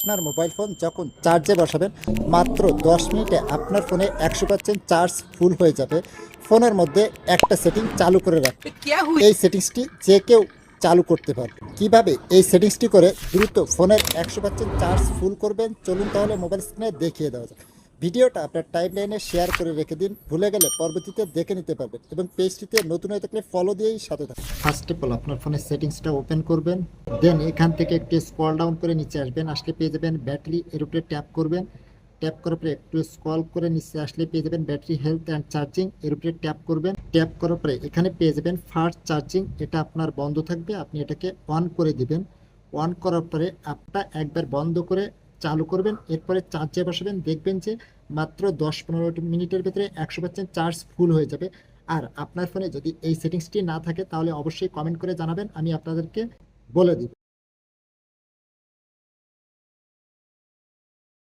আপনার mobile phone যখন চার্জে বসাবেন মাত্র 10 মিনিটে আপনার ফোনে 100% চার্জ ফুল হয়ে যাবে। ফোনের মধ্যে একটা সেটিং চালু করে রাখবেন। এই সেটিংসটি যে কেউ চালু করতে পারবে। কিভাবে এই সেটিংসটি করে দ্রুত ফোনের 100% চার্জ ফুল করবেন, চলুন তাহলে মোবাইল স্ক্রিনে দেখিয়ে দেওয়া যায়। ভিডিওটা আপনার টাইমলাইনে শেয়ার করে রেখে দিন, ভুলে গেলে পরবর্তীতে দেখে নিতে পারবেন এবং পেজটিতে নতুন হয়ে থাকলে ফলো দিয়েই সাথে থাকুন। ফার্স্ট অফ অল আপনার ফোনের সেটিংসটা ওপেন করবেন, দেন এখান থেকে একটু স্ক্রল ডাউন করে নিচে আসবেন, আসলে পেয়ে যাবেন ব্যাটারি, এর উপরে ট্যাপ করবেন। ট্যাপ করার পরে একটু স্ক্রল করে নিচে আসলে পেয়ে যাবেন ব্যাটারি হেলথ অ্যান্ড চার্জিং, এর উপরে ট্যাপ করবেন। ট্যাপ করার পরে এখানে পেয়ে যাবেন ফাস্ট চার্জিং, এটা আপনার বন্ধ থাকবে, আপনি এটাকে অন করে দিবেন। অন করার পরে আপটা একবার বন্ধ করে চালু করবেন, এরপরে চার্জে বসাবেন, দেখবেন যে মাত্র 10-15 মিনিটের ভিতরে 100% চার্জ ফুল হয়ে যাবে। আর আপনার ফোনে যদি এই সেটিংসটি না থাকে তাহলে অবশ্যই কমেন্ট করে জানাবেন, আমি আপনাদেরকে বলে দিব।